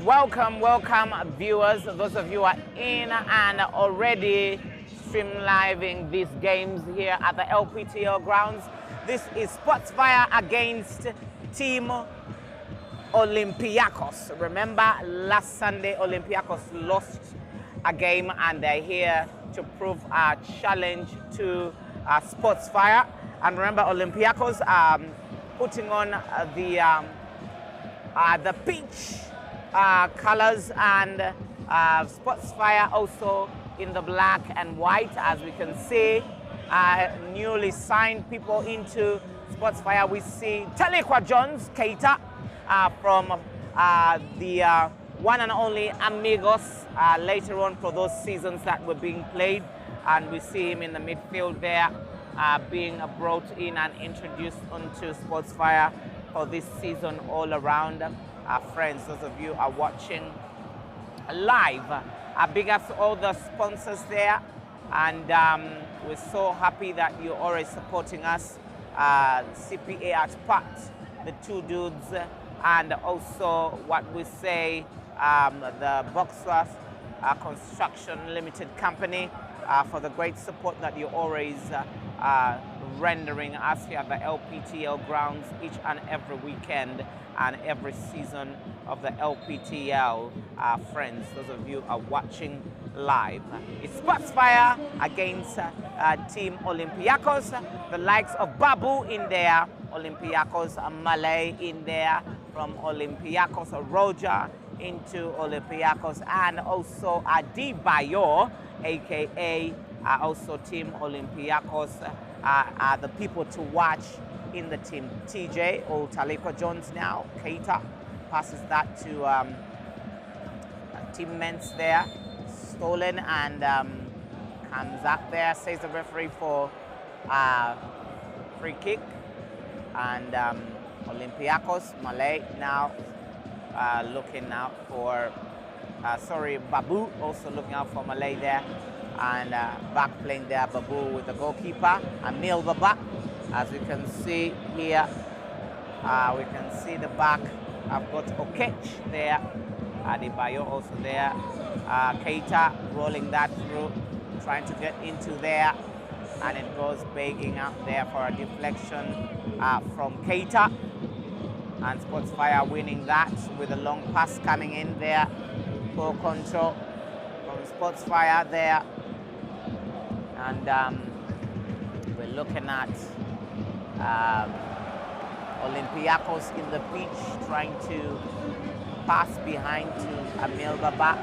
welcome viewers, those of you who are in and already streamlining these games here at the Lptl grounds. This is Sportsfire against Team Olympiakos. Remember, last Sunday Olympiakos lost a game and they're here to prove a challenge to Sportsfire. And remember, Olympiakos putting on the peach colors, and Sportsfire also in the black and white. As we can see, newly signed people into Sportsfire. We see Taliqua Jones Keita from the one and only Amigos later on for those seasons that were being played, and we see him in the midfield there being brought in and introduced onto Sportsfire for this season all around. Friends, those of you are watching live, big ups to all the sponsors there, and we're so happy that you're already supporting us. CPA at Pat, the two dudes, and also what we say, the Boxers Construction Limited Company, for the great support that you're always rendering us here at the Lptl grounds each and every weekend and every season of the Lptl. Friends, those of you are watching live. It's Sportsfire against Team Olympiakos. The likes of Babu in there, Olympiakos, Malay in there from Olympiakos, Roger into Olympiakos, and also Adebayo, aka also Team Olympiakos, are the people to watch in the team. TJ, old Taliqua Jones now, Keita passes that to Team Mens there, stolen, and comes up there, says the referee for free kick, and Olympiakos, Malay now looking out for, Babu also looking out for Malay there, and back playing there, Babu with the goalkeeper, Emil Baba. As we can see here, we can see the back. I've got Okech there, Adebayo also there, Keita rolling that through, trying to get into there, and it goes begging out there for a deflection from Keita, and Sportsfire winning that with a long pass coming in there, full control from Sportsfire there, and we're looking at Olympiakos in the pitch trying to pass behind to Emil Baba.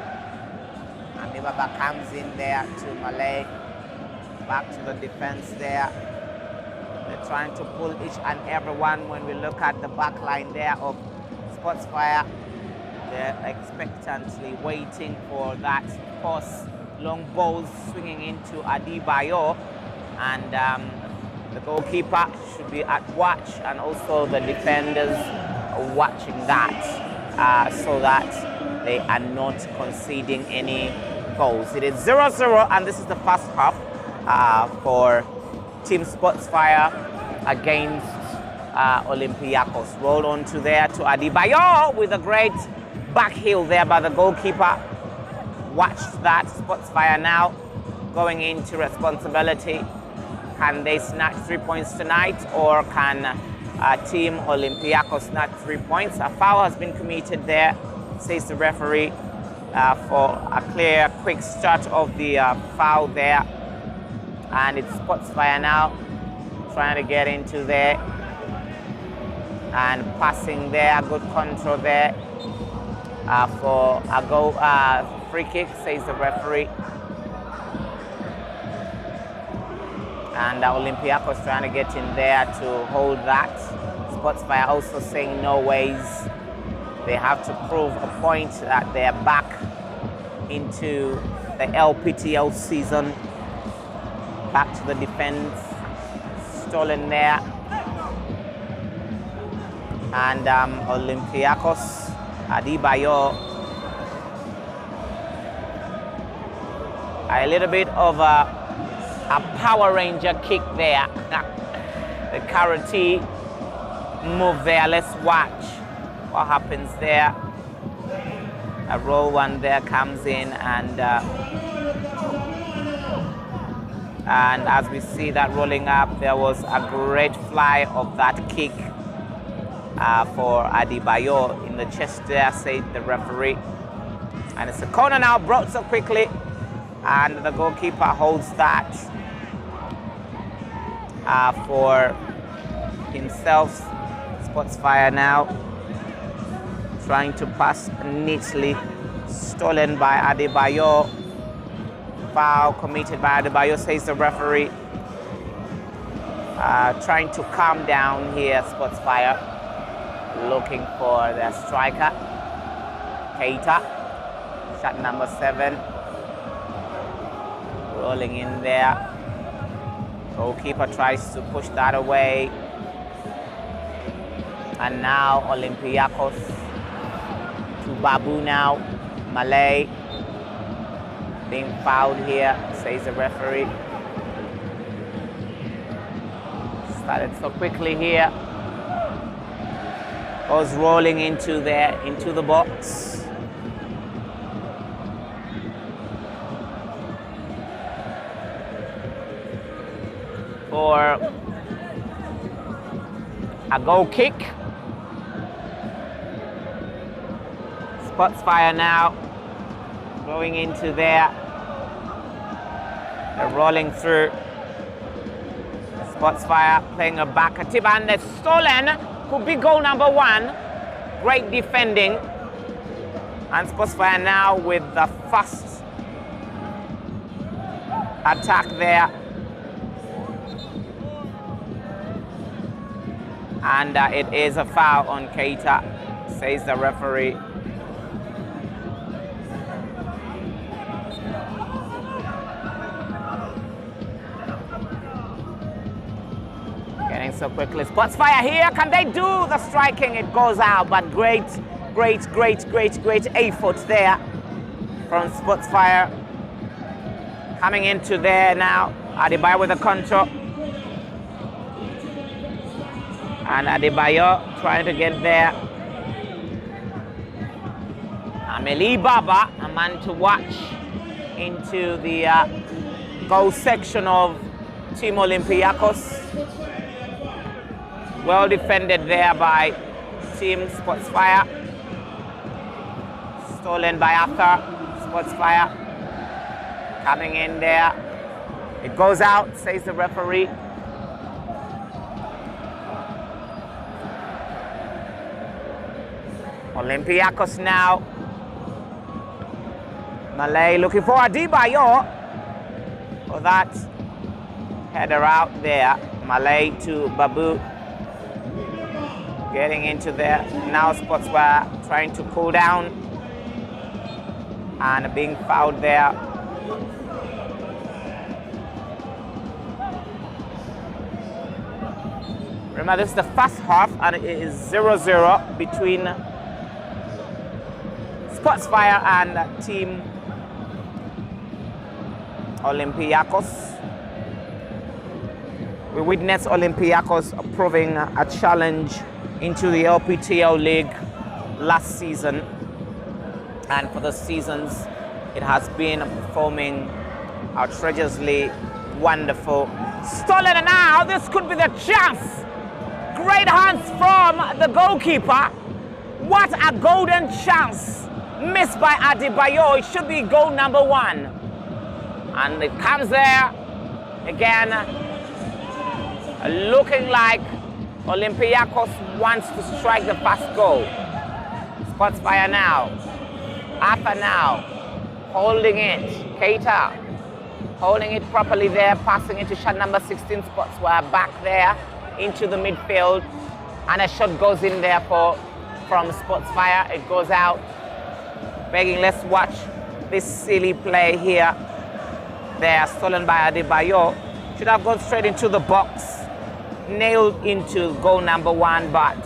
Emil Baba comes in there to Malay, back to the defense there. They're trying to pull each and every one. When we look at the back line there of Sportsfire, they're expectantly waiting for that cross, long balls swinging into Adebayo, and the goalkeeper should be at watch, and also the defenders are watching that so that they are not conceding any goals. It is 0-0, and this is the first half for Team Sportsfire against Olympiakos. Roll on to there to Adebayo with a great back heel there by the goalkeeper. Watch that. Sportsfire now going into responsibility. Can they snatch 3 points tonight, or can Team Olympiakos snatch 3 points? A foul has been committed there, says the referee, for a clear, quick start of the foul there. And it's Sportsfire now trying to get into there and passing there, good control there for a goal, free kick, says the referee. And Olympiakos trying to get in there to hold that. Sportsfire also saying no ways. They have to prove a point that they're back into the Lptl season. Back to the defense. Stolen there. And Olympiakos, Adebayo. A little bit of a Power Ranger kick there. The karate move there. Let's watch what happens there. A roll one there comes in, and as we see that rolling up, there was a great fly of that kick for Adebayo in the chest there, said the referee. And it's a corner now, brought so quickly, and the goalkeeper holds that for himself. Sportsfire now trying to pass neatly, stolen by Adebayo. Foul committed by Adebayo, says the referee. Trying to calm down here, Sportsfire, looking for their striker, Keita, shot number 7, rolling in there. Goalkeeper tries to push that away. And now Olympiakos to Babu now. Malay being fouled here, says the referee. Started so quickly here. Goes rolling into the box. For a goal kick. Sportsfire now going into there. They're rolling through. Sportsfire playing a back at tip, and it's stolen. Could be goal number 1. Great defending. And Sportsfire now with the first attack there. And it is a foul on Keita, says the referee. Getting so quickly. Sportsfire here. Can they do the striking? It goes out, but great effort there from Sportsfire. Coming into there now. Adebayo with the control. And Adebayo trying to get there. Ameli Baba, a man to watch into the goal section of Team Olympiakos. Well defended there by Team Sportsfire. Stolen by Arthur. Sportsfire coming in there. It goes out, says the referee. Olympiakos now. Malay looking for Adebayo. For that header out there. Malay to Babu. Getting into there. Now Sportsfire trying to cool down. And being fouled there. Remember, this is the first half, and it is 0-0 between Sportsfire and Team Olympiakos. We witnessed Olympiakos proving a challenge into the Lptl League last season. And for the seasons, it has been performing outrageously wonderful. Stolen, and now this could be the chance. Great hands from the goalkeeper. What a golden chance. Missed by Adebayo. It should be goal number 1. And it comes there again. Looking like Olympiakos wants to strike the first goal. Sportsfire now. Arthur now. Holding it. Keita. Holding it properly there. Passing it to shot number 16. Sportsfire back there into the midfield. And a shot goes in there from Sportsfire. It goes out. Begging, let's watch this silly play here. There, stolen by Adebayo. Should have gone straight into the box. Nailed into goal number 1, but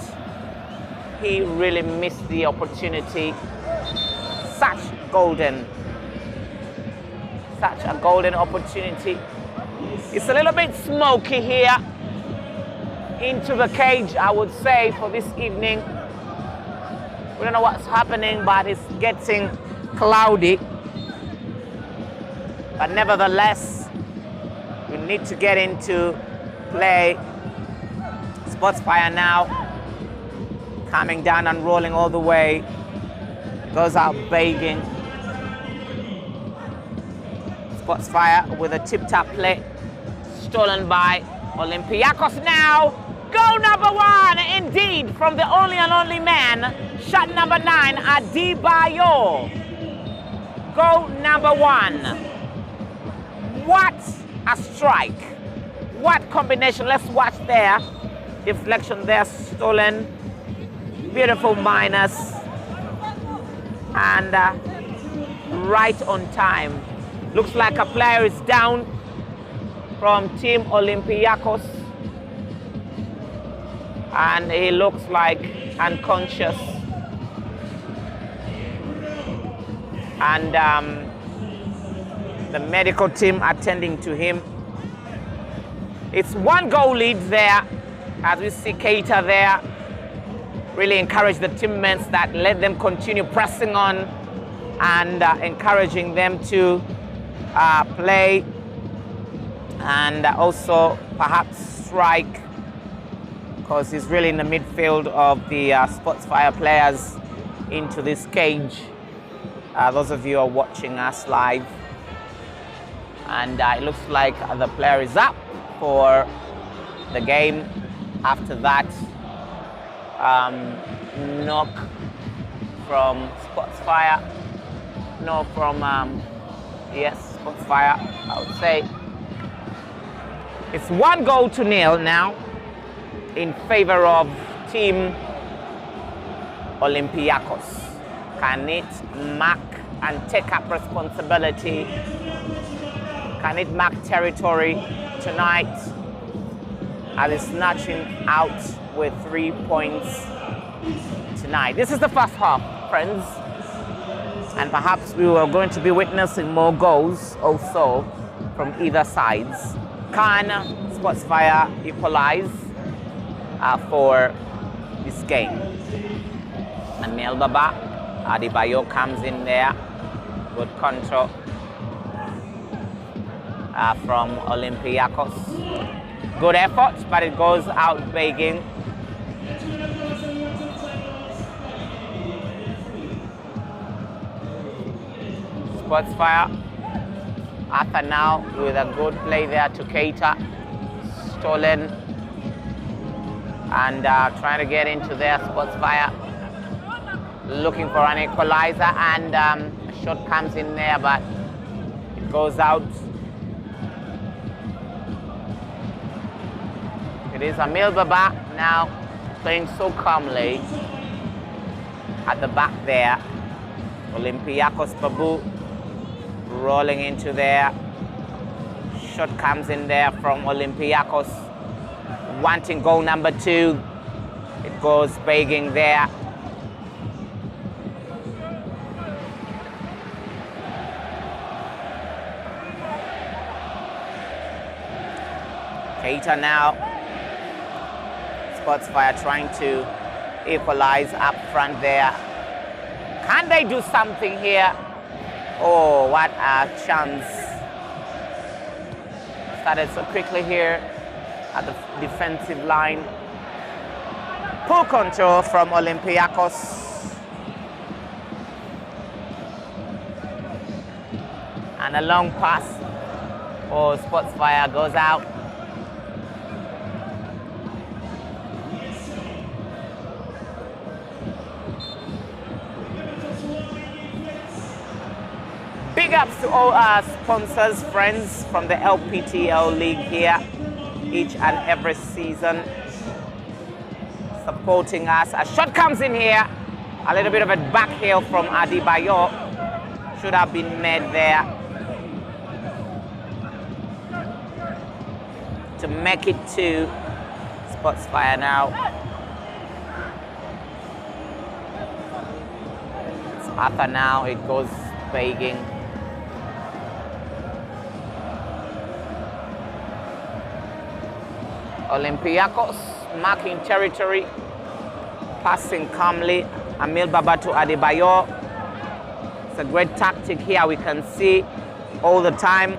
he really missed the opportunity. Such a golden opportunity. It's a little bit smoky here into the cage, I would say, for this evening. We don't know what's happening, but it's getting cloudy. But nevertheless, we need to get into play. Sportsfire now coming down and rolling all the way. Goes out begging. Sportsfire with a tip-tap play. Stolen by Olympiakos now. Goal number 1, indeed, from the only and only man. Shot number 9, Adebayo. Goal number 1. What a strike. What combination. Let's watch there. Deflection there, stolen. Beautiful minus. And right on time. Looks like a player is down from Team Olympiakos. And he looks like unconscious. And the medical team attending to him. It's 1-goal lead there, as we see Keita there. Really encourage the teammates that let them continue pressing on and encouraging them to play and also perhaps strike, because he's really in the midfield of the Sportsfire players into this cage. Those of you who are watching us live. And it looks like the player is up for the game. After that, knock from Sportsfire. No, from, yes, Sportsfire, I would say. It's 1-0 now in favor of Team Olympiakos. Can it mark and take up responsibility? Can it mark territory tonight? Are they snatching out with 3 points tonight? This is the first half, friends. And perhaps we are going to be witnessing more goals also from either sides. Can Sportsfire equalize for this game? And Adebayo comes in there. Good control from Olympiakos. Good effort, but it goes out begging. Sportsfire. Arthur now with a good play there to Keita. Stolen. And trying to get into there, Sportsfire. Looking for an equalizer, and a shot comes in there, but it goes out. It is Emil Baba now playing so calmly at the back there. Olympiakos Babu rolling into there. Shot comes in there from Olympiakos, wanting goal number 2. It goes begging there. Keita now. Sportsfire trying to equalize up front there. Can they do something here? Oh, what a chance. Started so quickly here at the defensive line. Full control from Olympiakos. And a long pass. Oh, Sportsfire goes out. Big ups to all our sponsors, friends from the Lptl League here, each and every season, supporting us. A shot comes in here, a little bit of a back heel from Adebayo. Should have been made there to make it to Sportsfire now. It's Arthur now, it goes begging. Olympiakos marking territory, passing calmly Amil Baba to Adebayo. It's a great tactic here. We can see all the time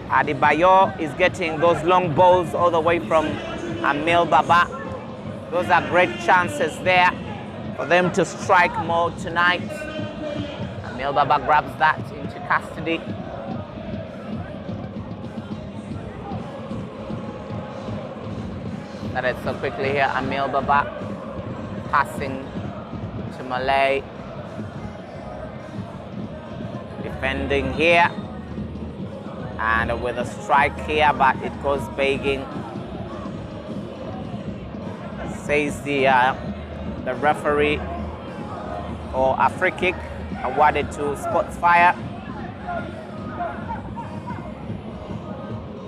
Adebayo is getting those long balls all the way from Amil Baba. Those are great chances there for them to strike more tonight. Amil Baba grabs that into custody. Started so quickly here. Amil Baba passing to Malay. Defending here. And with a strike here, but it goes begging. Says the referee, or a free kick awarded to Sportsfire.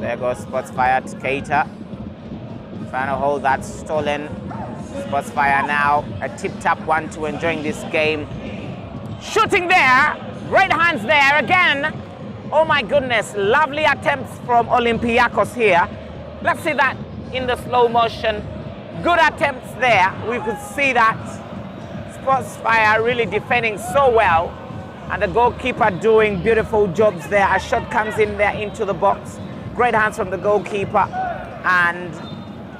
There goes Sportsfire to Keita. Trying to hold that stolen. Sportsfire now a tip-tap 1-2, enjoying this game. Shooting there, great hands there again. Oh my goodness, lovely attempts from Olympiakos here. Let's see that in the slow motion. Good attempts there. We could see that Sportsfire really defending so well, and the goalkeeper doing beautiful jobs there. A shot comes in there into the box. Great hands from the goalkeeper, and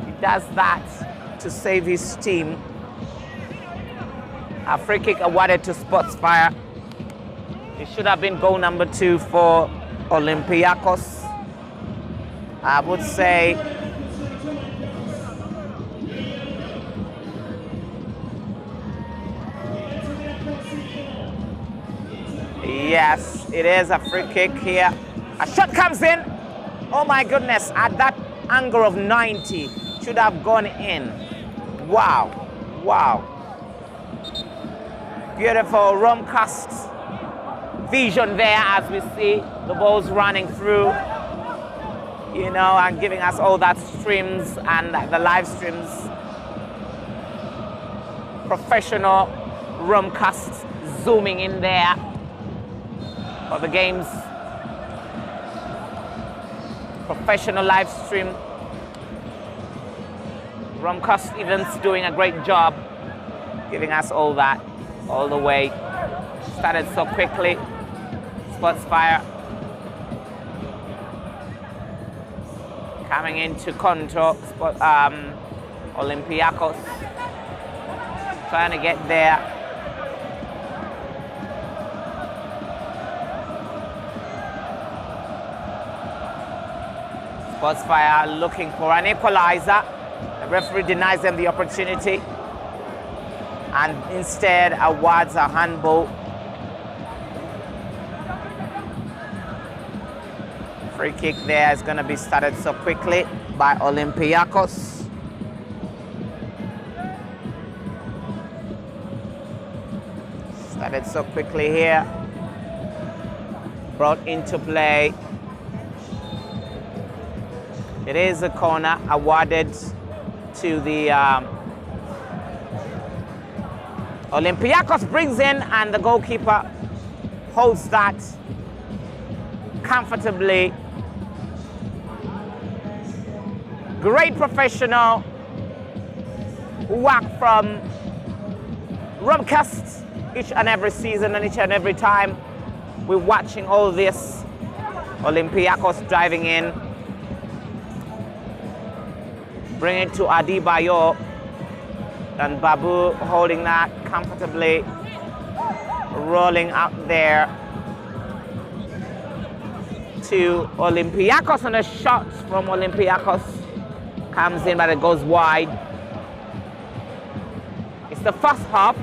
he does that to save his team. A free kick awarded to Sportsfire. It should have been goal number 2 for Olympiakos. I would say yes, it is a free kick here. A shot comes in. Oh my goodness, at that angle of 90, should have gone in. Wow, wow. Beautiful Romcast vision there as we see the balls running through, you know, and giving us all that streams and the live streams. Professional Romcast zooming in there for the game's professional live stream. Romcast events doing a great job giving us all that all the way. Started so quickly. Sportsfire coming into control. Olympiakos trying to get there. Sportsfire looking for an equalizer. The referee denies them the opportunity and instead awards a handball. Free kick there is going to be started so quickly by Olympiakos. Started so quickly here. Brought into play. It is a corner awarded to the Olympiakos. Brings in, and the goalkeeper holds that comfortably. Great professional work from Romcast each and every season and each and every time we're watching all this. Olympiakos driving in. Bring it to Adebayo, and Babu holding that comfortably, rolling out there to Olympiakos, and a shot from Olympiakos comes in, but it goes wide. It's the first half,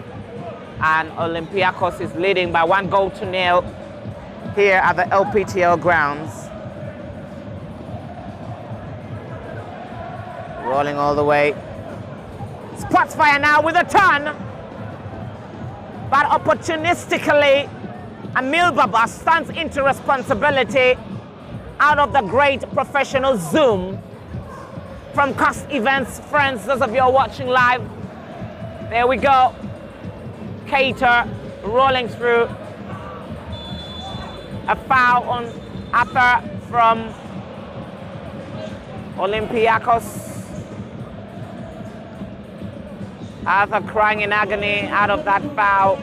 and Olympiakos is leading by 1-0 here at the Lptl grounds. Rolling all the way. Sportsfire now with a turn, but opportunistically Amil Baba stands into responsibility out of the great professional zoom from Cast Events. Friends, those of you who are watching live, there we go. Keita rolling through. A foul on upper from Olympiakos. Arthur crying in agony out of that foul.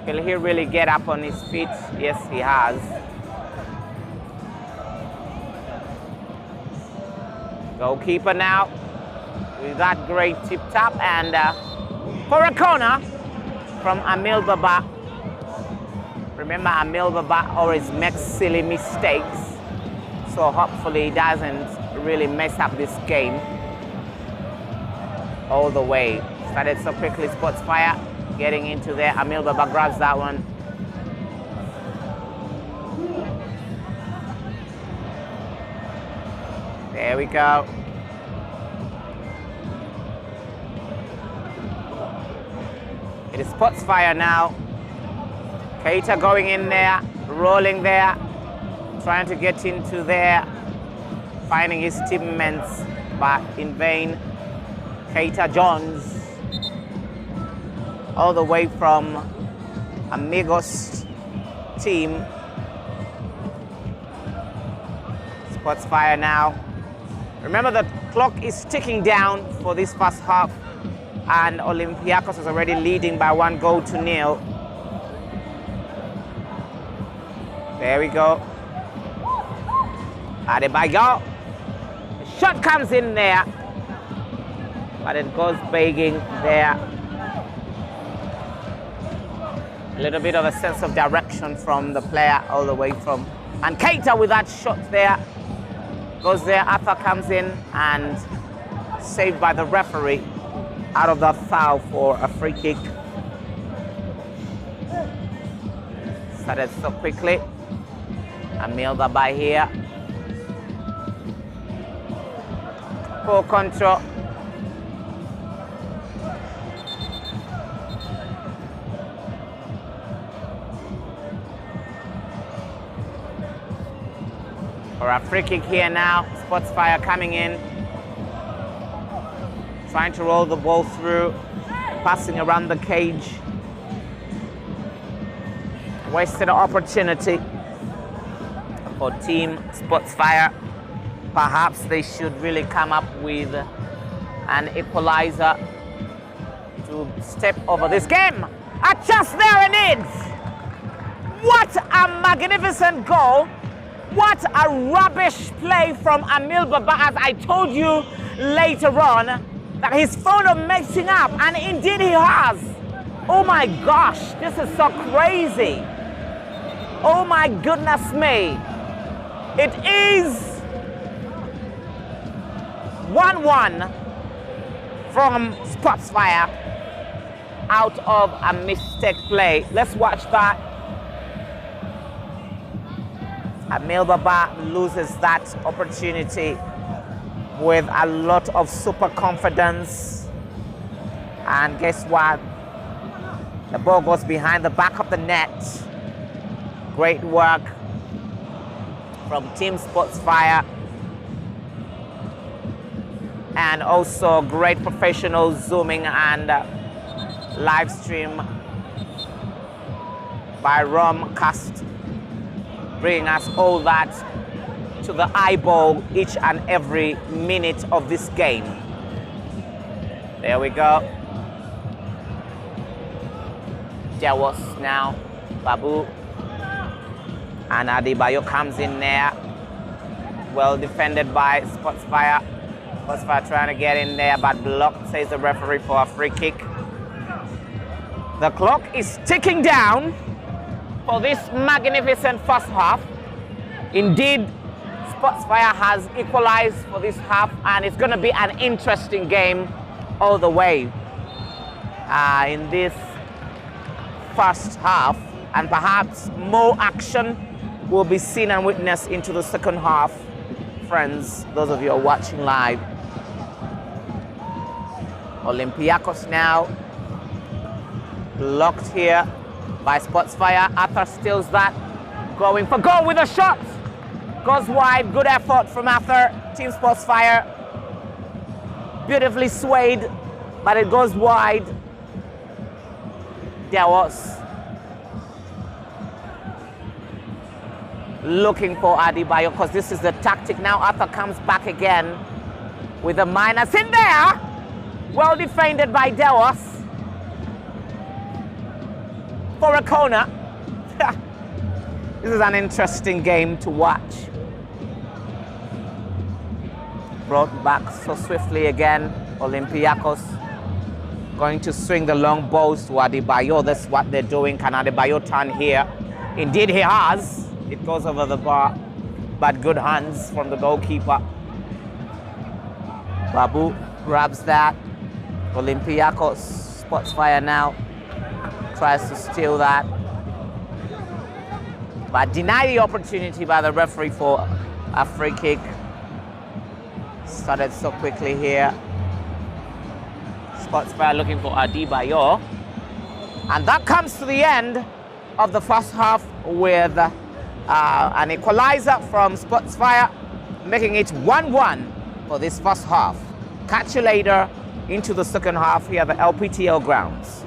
Will he really get up on his feet? Yes, he has. Goalkeeper now with that great tip tap, and for a corner from Amil Baba. Remember, Amil Baba always makes silly mistakes, so hopefully he doesn't really mess up this game all the way. Started so quickly, Sports Fire getting into there. Amil Baba grabs that one. There we go. It is Sports Fire now. Keita going in there, rolling there, trying to get into there, finding his teammates, but in vain. Keita Jones, all the way from Amigos team. Sports Fire now. Remember, the clock is ticking down for this first half, and Olympiakos is already leading by 1-0. There we go. Adebayo. The shot comes in there, but it goes begging there. A little bit of a sense of direction from the player all the way from. And Keita with that shot there. Goes there, Arthur comes in and saved by the referee out of that foul for a free kick. Started so quickly. Amil Baba here. Full control. For a free kick here now. Sports Fire coming in. Trying to roll the ball through. Passing around the cage. Wasted opportunity for Team Sports Fire. Perhaps they should really come up with an equalizer to step over this game. A chance there it is. What a magnificent goal. What a rubbish play from Amil Baba, as I told you later on that he's fond of mixing up, and indeed he has. Oh my gosh, this is so crazy. Oh my goodness me. It is 1-1 from Sports Fire out of a mistake play. Let's watch that. Amil Baba loses that opportunity with a lot of super confidence. And guess what? The ball goes behind the back of the net. Great work from Team Sports Fire. And also great professional zooming and live stream by Romcast, bringing us all that to the eyeball each and every minute of this game. There we go. Jawas now, Babu. And Adebayo comes in there. Well defended by Sports Fire. Sports Fire trying to get in there, but blocked, says the referee, for a free kick. The clock is ticking down for this magnificent first half. Indeed, Sports Fire has equalized for this half, and it's going to be an interesting game all the way in this first half, and perhaps more action will be seen and witnessed into the second half. Friends, those of you who are watching live. Olympiakos now blocked here by Sports Fire. Arthur steals that, going for goal with a shot. Goes wide, good effort from Arthur. Team Sports Fire. Beautifully swayed, but it goes wide. There was. looking for Adebayo, because this is the tactic. Now Arthur comes back again with a minus in there. Well defended by Dewas for a corner. This is an interesting game to watch. Brought back so swiftly again. Olympiakos going to swing the long balls to Adebayo. That's what they're doing. Can Adebayo turn here? Indeed he has. It goes over the bar, but good hands from the goalkeeper. Babu grabs that. Olympiakos spots fire now. Tries to steal that, but denied the opportunity by the referee for a free kick. Started so quickly here. Spots fire looking for Adebayo. And that comes to the end of the first half with an equalizer from Spotsfire, making it 1-1 for this first half. Catch you later into the second half here at the Lptl grounds.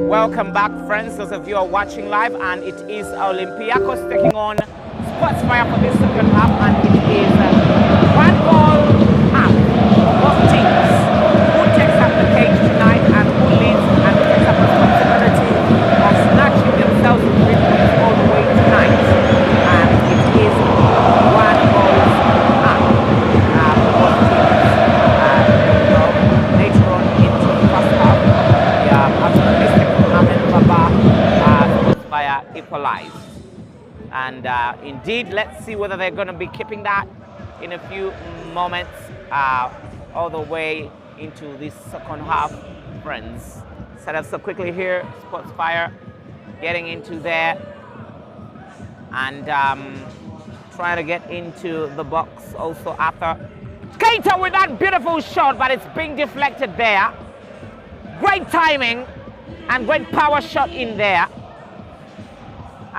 Welcome back, friends, those of you who are watching live, and it is Olympiakos taking on Sports Fire for this second half, and it is one goal up for both teams. Who takes up the cage tonight and who leads and takes up responsibility of snatching themselves with 3 points all the way tonight. And it is one goal up for both teams. Later on into the first half, after the mistake Fire equalized, and indeed, let's see whether they're going to be keeping that in a few moments, all the way into this second half, friends. Set up so quickly here, Sports Fire getting into there and trying to get into the box also after. Keita with that beautiful shot, but it's being deflected there. Great timing and great power shot in there.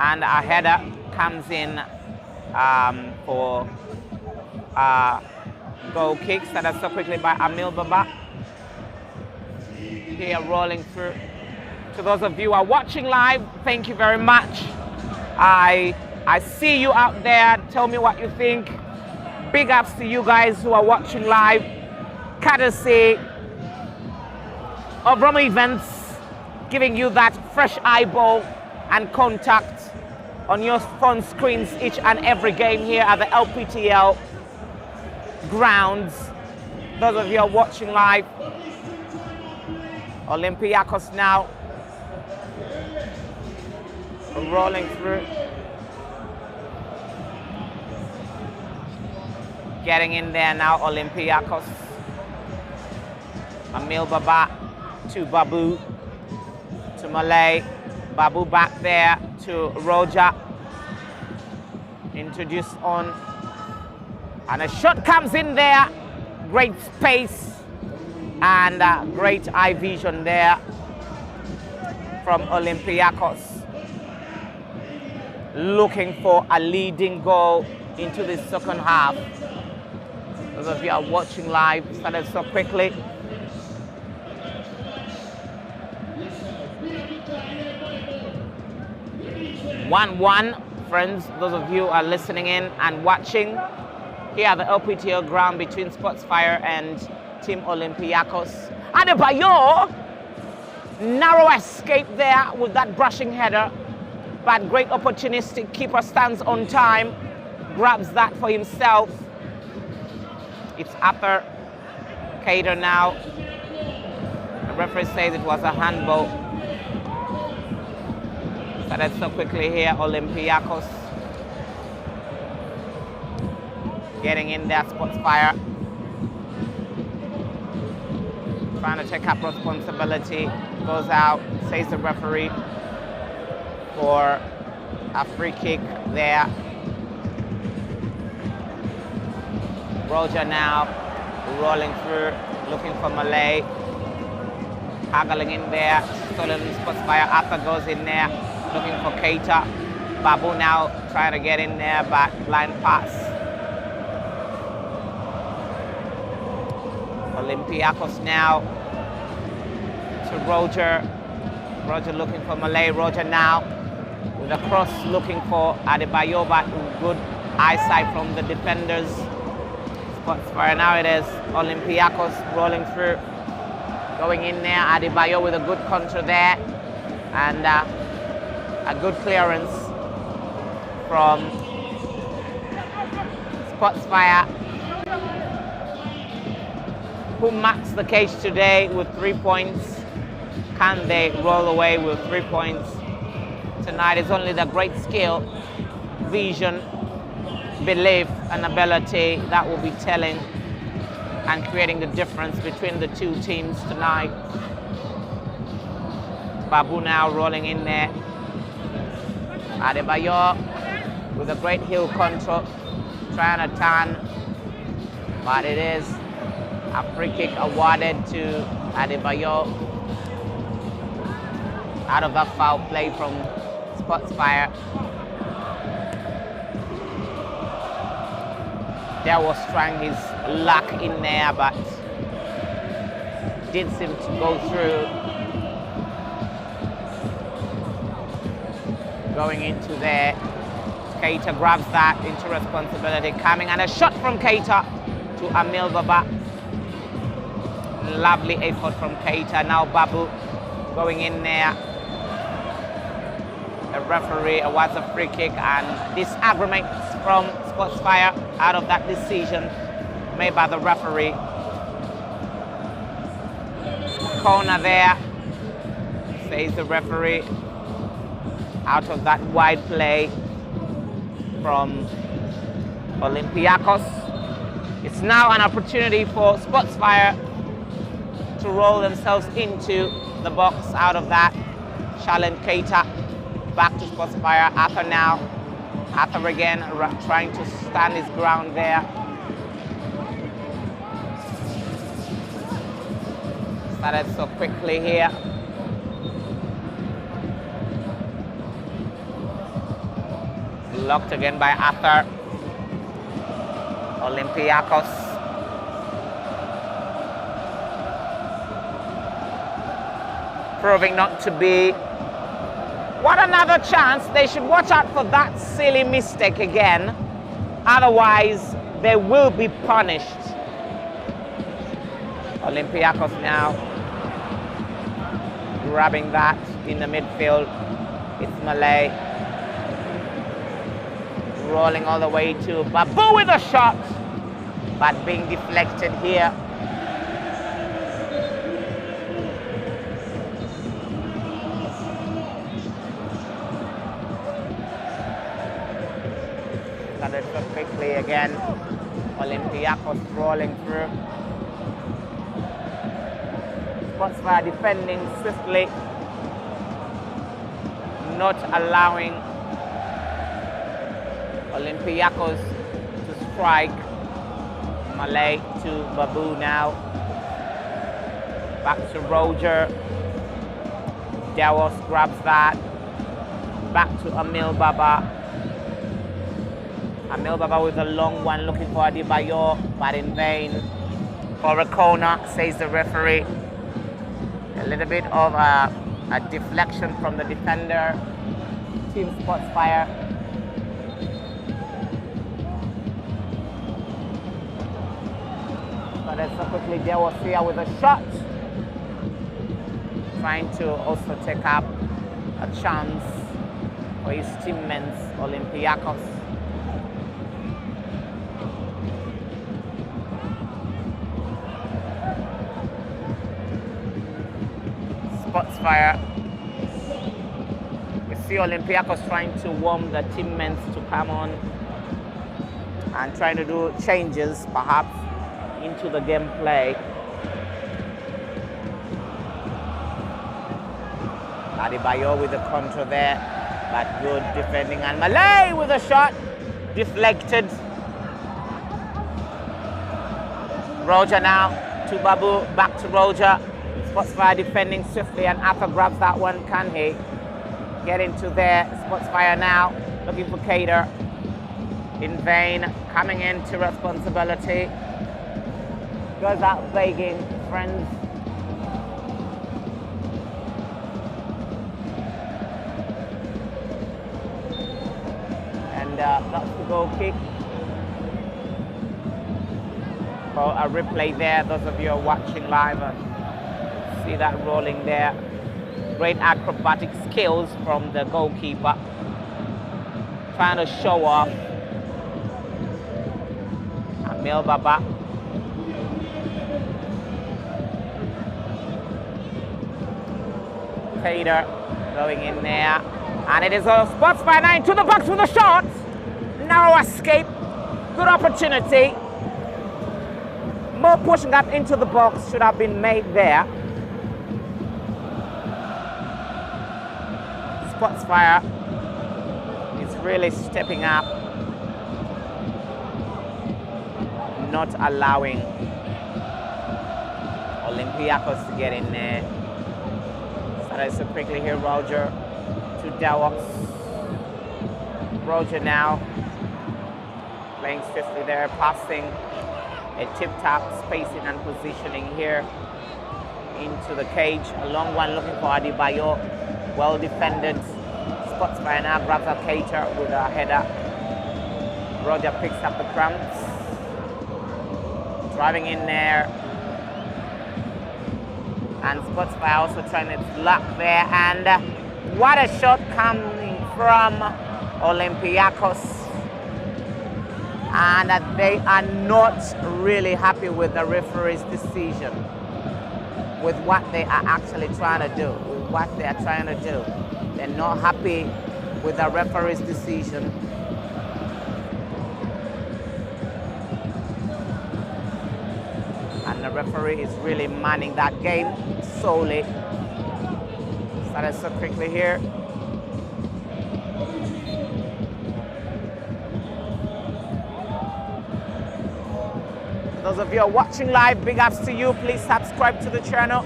And a header comes in for goal kick. Set up so quickly by Amil Baba. Here rolling through. To those of you who are watching live, thank you very much. I see you out there. Tell me what you think. Big ups to you guys who are watching live. Courtesy of Roma Events, giving you that fresh eyeball and contact on your phone screens each and every game here at the Lptl grounds. Those of you who are watching live, Olympiakos now rolling through, getting in there now. Olympiakos, Amil Baba to Babu, to Malay. Babu back there to Roger, introduced on, and a shot comes in there. Great space and great eye vision there from Olympiakos, looking for a leading goal into the second half. Those of you are watching live, started so quickly. One, friends, those of you who are listening in and watching here at the Lptl ground between Sports Fire and Team Olympiakos. Adebayo, narrow escape there with that brushing header, but great opportunistic keeper stands on time, grabs that for himself. It's after Keita now. The referee says it was a handball. Started so quickly here, Olympiakos getting in there. Sports Fire trying to take up responsibility, goes out, says the referee for a free kick there. Roger now rolling through, looking for Malay, haggling in there. Stolen Sports Fire after goes in there, looking for Keita. Babu now trying to get in there, but blind pass. Olympiakos now to Roger. Roger looking for Malay. Roger now with a cross looking for Adebayo, but good eyesight from the defenders. Sports Fire now it is. Olympiakos rolling through, going in there. Adebayo with a good control there, and a good clearance from Sports Fire, who marks the cage today with 3 points. Can they roll away with 3 points tonight? It's only the great skill, vision, belief, and ability that will be telling and creating the difference between the two teams tonight. Babu now rolling in there. Adebayo with a great heel control, trying to turn, but it is a free kick awarded to Adebayo out of that foul play from Sportsfire. There was trying his luck in there, but didn't seem to go through. Going into there, Keita grabs that into responsibility, coming, and a shot from Keita to Amil Baba. Lovely effort from Keita. Now Babu going in there. The referee awards a free kick and disagreements from Sportsfire out of that decision made by the referee. Corner there, says the referee, out of that wide play from Olympiakos. It's now an opportunity for Sportsfire to roll themselves into the box out of that. Shalen Keita back to Sportsfire. Arthur now. Arthur again trying to stand his ground there. Started so quickly here. Blocked again by Arthur. Olympiakos. Proving not to be. What another chance. They should watch out for that silly mistake again. Otherwise, they will be punished. Olympiakos now grabbing that in the midfield. It's Malay. Rolling all the way to Babu with a shot, but being deflected here. Started so quickly again. Olympiakos rolling through. Sportsfire defending swiftly, not allowing Olympiakos to strike. Malay to Babu now. Back to Roger. Dawos grabs that. Back to Amil Baba. Amil Baba with a long one looking for Adebayo, but in vain. For a corner, says the referee. A little bit of a deflection from the defender. Team Sportsfire. But so quickly there was here with a shot. Trying to also take up a chance for his teammates, Olympiakos. Sportsfire. We see Olympiakos trying to warm the teammates to come on and trying to do changes perhaps into the gameplay. Adebayo with the control there, but good defending, and Malay with a shot deflected. Roger now to Babu, back to Roger. Sportsfire defending swiftly, and Arthur grabs that one. Can he get into there? Sportsfire now looking for Cater. In vain, coming into responsibility. Goes out begging, friends. And that's the goal kick. For a replay there, those of you who are watching live. See that rolling there. Great acrobatic skills from the goalkeeper. Trying to show off. Amil Baba. Cater going in there. And it is a Sports Fire 9 to the box with a shot. Narrow escape. Good opportunity. More pushing up into the box should have been made there. Sports Fire is really stepping up, not allowing Olympiakos to get in there. Started so quickly here, Roger to Dawos. Roger now playing swiftly there, passing a tip-tap spacing and positioning here into the cage. A long one looking for Adebayo. Well defended. Sports Fire now grabs a Cater with a header. Roger picks up the crumbs. Driving in there. And Sports Fire also trying its luck there. And what a shot coming from Olympiakos. And they are not really happy with the referee's decision, with what they are actually trying to do, with what they are trying to do. They're not happy with the referee's decision. And the referee is really manning that game solely. Started so quickly here. Those of you who are watching live, big ups to you. Please subscribe to the channel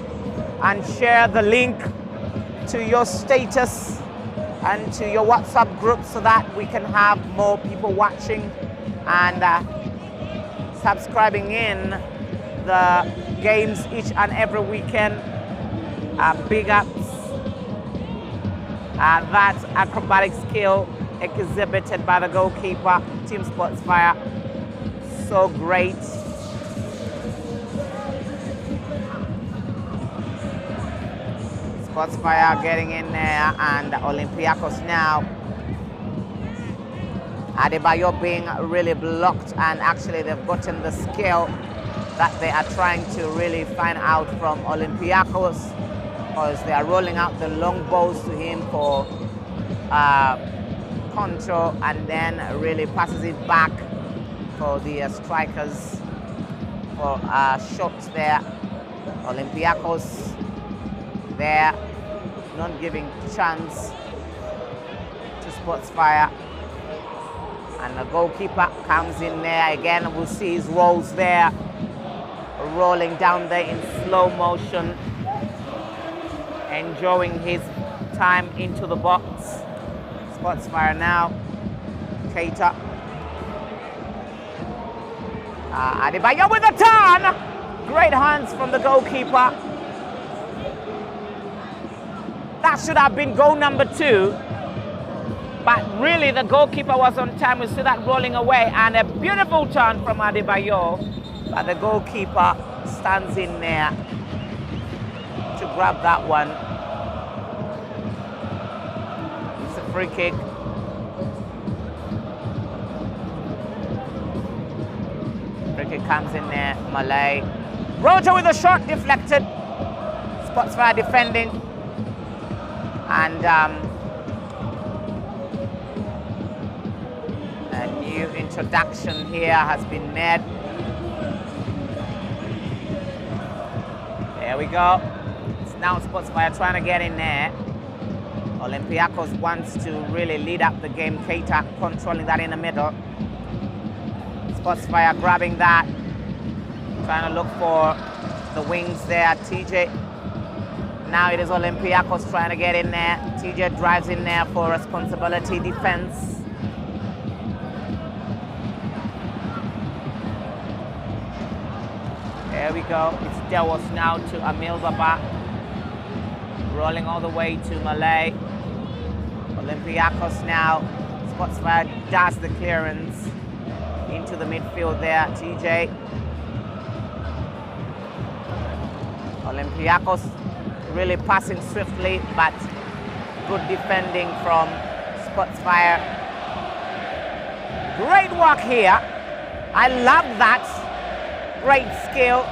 and share the link to your status and to your WhatsApp group so that we can have more people watching and subscribing in the games each and every weekend. Big ups. That acrobatic skill exhibited by the goalkeeper, Team Sports Fire. So great. Sports Fire getting in there, and Olympiakos now. Adebayo being really blocked, and actually they've gotten the skill that they are trying to really find out from Olympiakos, because they are rolling out the long balls to him for control, and then really passes it back for the strikers for shots there. Olympiakos there, not giving chance to Sports Fire. And the goalkeeper comes in there again. We'll see his rolls there, rolling down there in slow motion, enjoying his time into the box. Sports Fire now. Cater. Adebayo with a turn. Great hands from the goalkeeper. That should have been goal number 2. But really the goalkeeper was on time. We see that rolling away, and a beautiful turn from Adebayo. But the goalkeeper stands in there to grab that one. It's a free kick. Free kick comes in there, Malay. Roger with a shot deflected. Sports Fire defending. And a new introduction here has been made. There we go. It's now Sports Fire trying to get in there. Olympiakos wants to really lead up the game. Cater controlling that in the middle. Sports Fire grabbing that. Trying to look for the wings there. TJ. Now it is Olympiakos trying to get in there. TJ drives in there for responsibility defense. There we go. It's Dawos now to Amil Baba. Rolling all the way to Malay. Olympiakos now. Sports Fire does the clearance into the midfield there. TJ. Olympiakos really passing swiftly, but good defending from Sports Fire. Great work here. I love that. Great skill.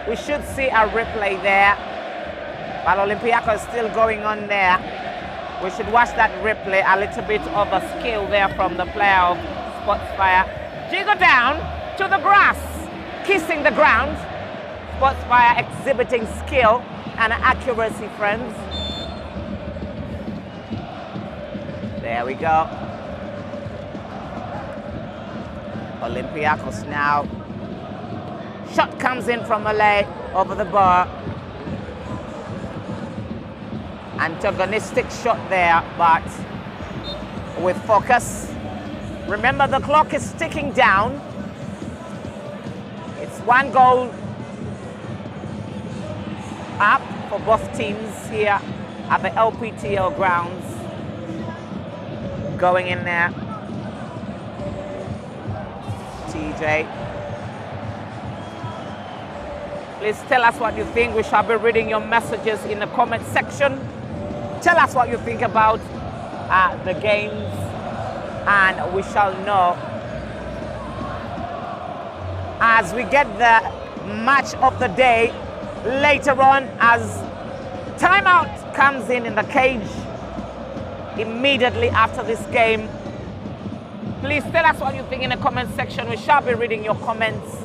We should see a replay there. But Olympiakos is still going on there. We should watch that replay. A little bit of a skill there from the player of Sportsfire. Jiggle down to the grass, kissing the ground. Sportsfire exhibiting skill and accuracy, friends. There we go. Olympiakos now. Shot comes in from Malay over the bar. Antagonistic shot there, but with focus. Remember, the clock is ticking down. It's 1 goal up for both teams here at the Lptl grounds. Going in there. TJ. Please tell us what you think. We shall be reading your messages in the comment section. Tell us what you think about the games, and we shall know as we get the match of the day later on, as timeout comes in the cage immediately after this game. Please tell us what you think in the comment section. We shall be reading your comments.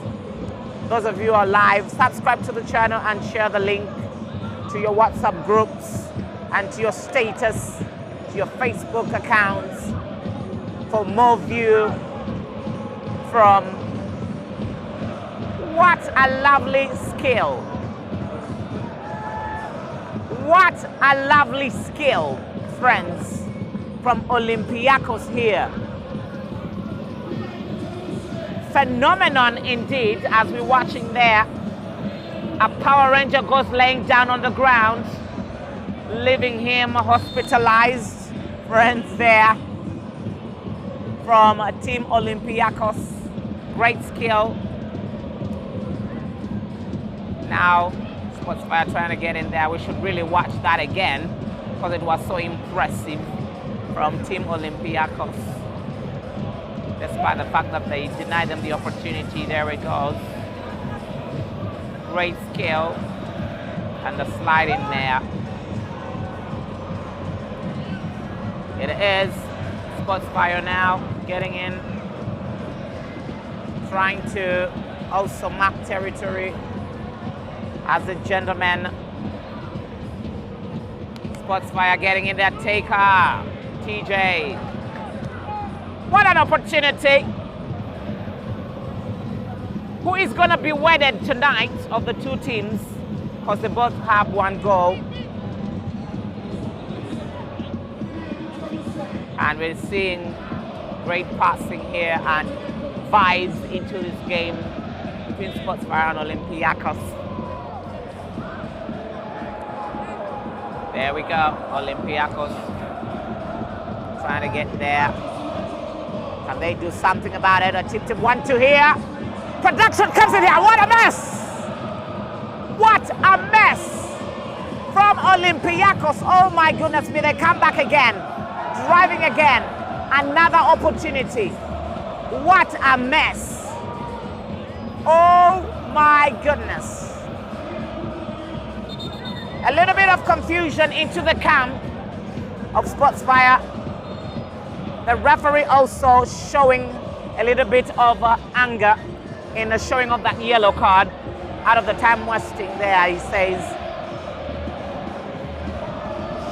Those of you who are live, subscribe to the channel and share the link to your WhatsApp groups and to your status, to your Facebook accounts for more view from what a lovely skill. What a lovely skill, friends, from Olympiakos here. Phenomenon indeed, as we're watching there. A Power Ranger goes laying down on the ground, leaving him hospitalized. Friends there from Team Olympiakos. Great skill. Now, Sportsfire trying to get in there. We should really watch that again because it was so impressive from Team Olympiakos. Despite the fact that they denied them the opportunity, there it goes. Great skill. And the slide in there. It is Sportsfire now getting in. Trying to also mark territory as a gentleman. Sportsfire getting in there. Taker. TJ. What an opportunity. Who is going to be wedded tonight of the two teams? Because they both have 1 goal. And we're seeing great passing here and vibes into this game between Sportsfire and Olympiakos. There we go, Olympiakos trying to get there. Can they do something about it? A tip 1-2 here. Production comes in here. What a mess! What a mess from Olympiakos. Oh my goodness me, they come back again. Driving again. Another opportunity. What a mess. Oh my goodness. A little bit of confusion into the camp of Sportsfire. The referee also showing a little bit of anger in the showing of that yellow card. Out of the time wasting there, he says,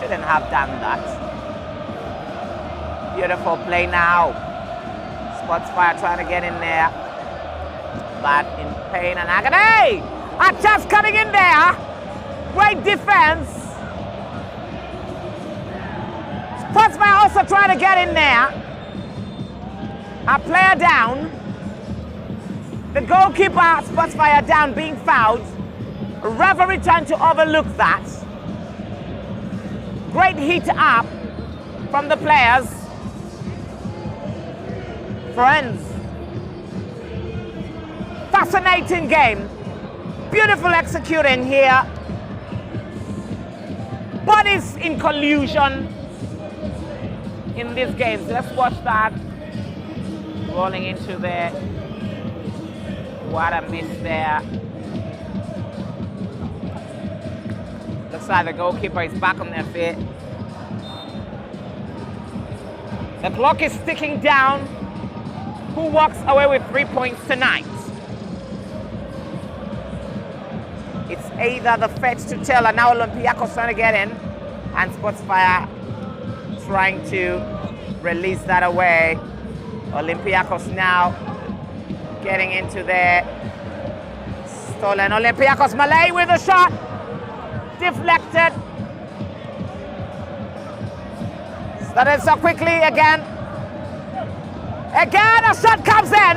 shouldn't have done that. Beautiful play now. Sportsfire trying to get in there, but in pain and agony. A chance coming in there. Great defense. Sportsfire also trying to get in there. A player down. The goalkeeper, Sportsfire down, being fouled. Referee trying to overlook that. Great hit up from the players. Friends. Fascinating game. Beautiful executing here. Bodies in collusion in these games. Let's watch that. Rolling into there. What a miss there. The offside. The goalkeeper is back on their feet. The clock is ticking down. Who walks away with 3 points tonight? It's either the Lptl, and now Olympiakos trying to get in, and Sportsfire trying to release that away. Olympiakos now getting into there. Stolen. Olympiakos, Malay with a shot. Deflected. Started so quickly again. Again, a shot comes in.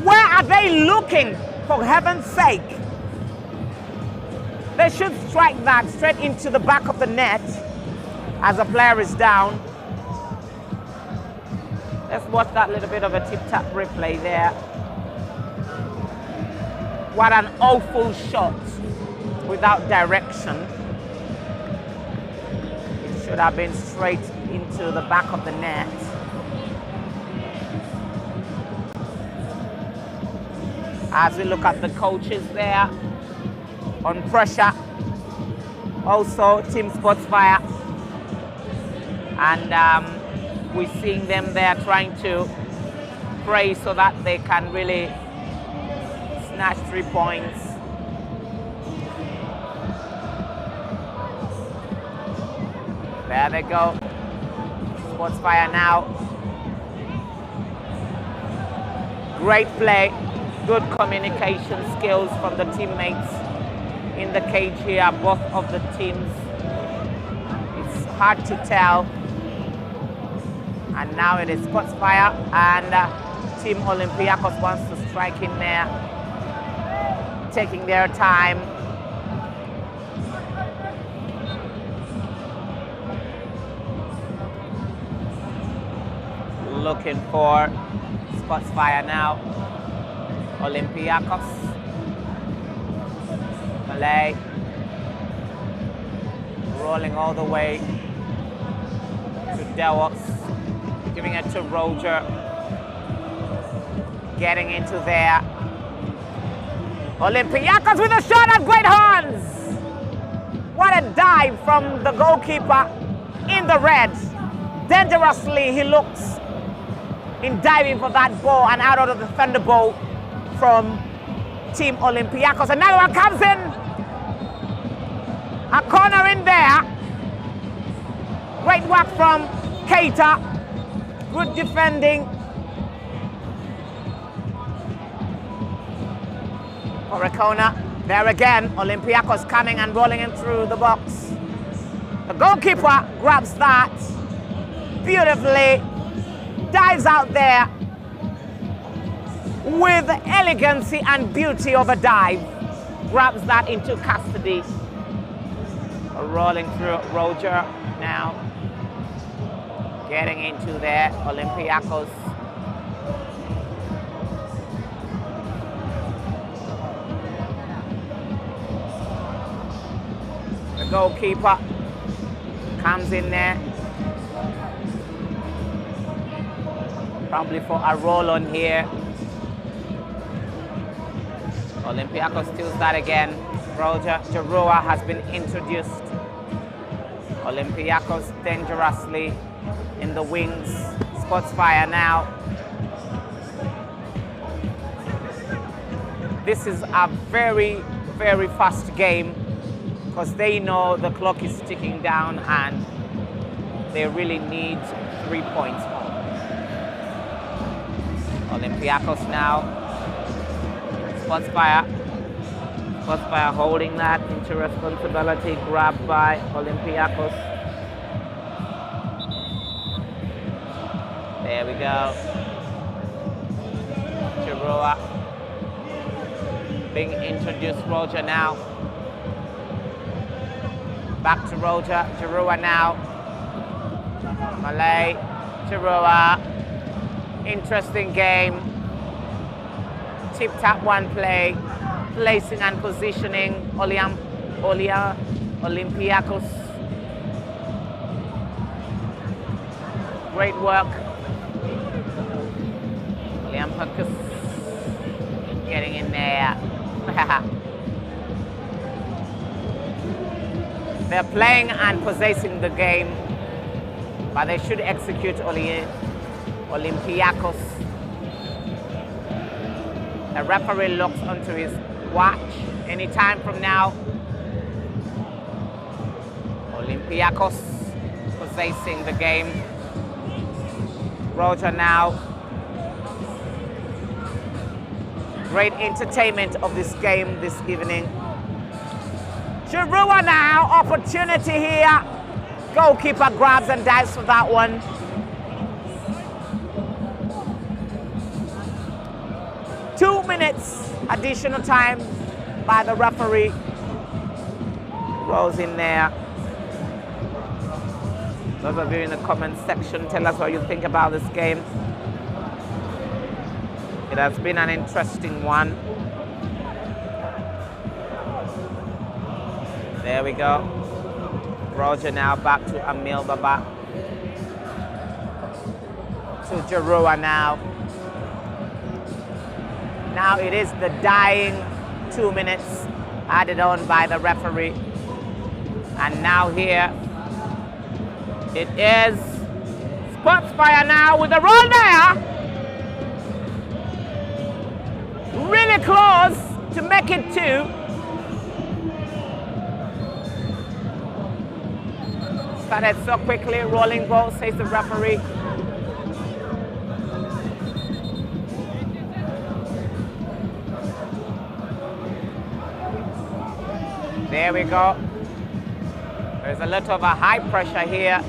Where are they looking, for heaven's sake? They should strike that straight into the back of the net as a player is down. Let's watch that little bit of a tip-tap replay there. What an awful shot without direction. It should have been straight into the back of the net. As we look at the coaches there, on pressure. Also, Team Sportsfire. And we're seeing them there trying to pray so that they can really snatch 3 points. There they go. Sportsfire now. Great play. Good communication skills from the teammates in the cage here, both of the teams. It's hard to tell. And now it is Sportsfire, and Team Olympiakos wants to strike in there, taking their time. Looking for Sportsfire now. Olympiakos. Malay. Rolling all the way to Delos. Giving it to Roger. Getting into there. Olympiakos with a shot at great hands. What a dive from the goalkeeper in the red. Dangerously he looks in diving for that ball, and out of the thunderbolt from Team Olympiakos. Another one comes in. A corner in there. Great work from Keita. Good defending. For a corner. There again, Olympiakos coming and rolling in through the box. The goalkeeper grabs that beautifully. Dives out there with elegancy and beauty of a dive. Grabs that into custody. Rolling through Roger now. Getting into there, Olympiakos. The goalkeeper comes in there. Probably for a roll on here. Olympiakos steals that again. Roger Jarua has been introduced. Olympiakos dangerously in the wings. Sportsfire now. This is a very, very fast game because they know the clock is ticking down and they really need 3 points. Olympiakos now. Sportsfire. Sportsfire holding that into responsibility. Grabbed by Olympiakos. There we go. Chiroa being introduced. Roger now. Back to Roger. Chiroa now. Malay. Chiroa. Interesting game. Tip-tap one play. Placing and positioning Olympiakos. Great work. Olympiakos getting in there. They're playing and possessing the game, but they should execute Olympiakos. The referee looks onto his watch. Any time from now, Olympiakos possessing the game. Roger now. Great entertainment of this game this evening. Giroud now, opportunity here. Goalkeeper grabs and dives for that one. Two minutes additional time by the referee. Rolls in there. Those of you in the comment section, tell us what you think about this game. It has been an interesting one. There we go. Roger now back to Emil Baba. To Giroud now. Now it is the dying 2 minutes added on by the referee. And now here it is Sportsfire now with the roll there. Really close to make it 2. Started so quickly, rolling ball, says the referee. There we go. There's a lot of a high pressure here.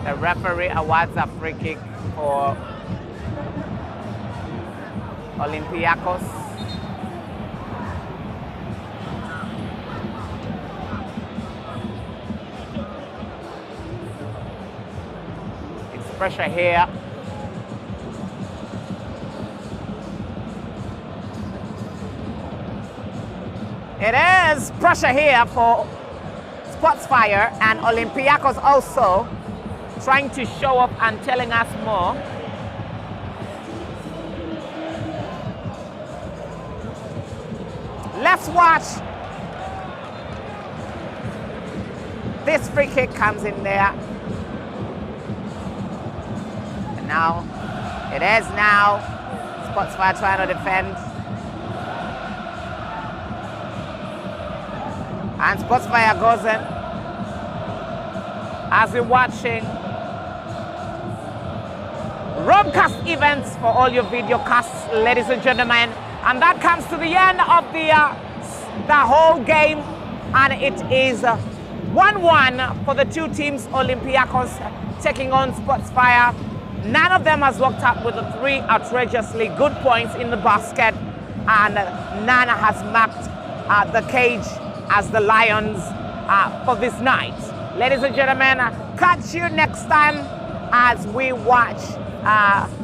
The referee awards a free kick for Olympiakos. It's pressure here. It is pressure here for Sportsfire, and Olympiakos also trying to show up and telling us more. Let's watch. This free kick comes in there. And now, it is now Sportsfire trying to defend. And Sportsfire goes in. As we're watching Robcast events for all your video casts, ladies and gentlemen. And that comes to the end of the whole game. And it is 1-1 for the two teams, Olympiakos taking on Sportsfire. None of them has walked up with the 3 outrageously good points in the basket. And none has marked the cage as the Lions for this night. Ladies and gentlemen, catch you next time as we watch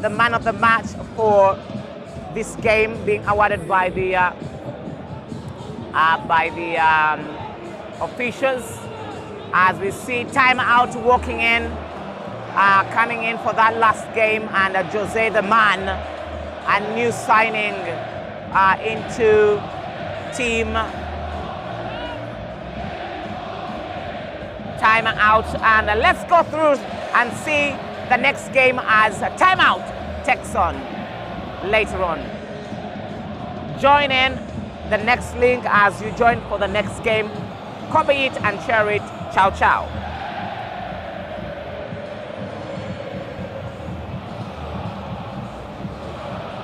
the man of the match for this game being awarded by the officials. As we see timeout walking in, coming in for that last game, and Jose the man, a new signing into team. Timeout, and let's go through and see the next game as timeout takes on later on. Join in the next link as you join for the next game. Copy it and share it. Ciao, ciao.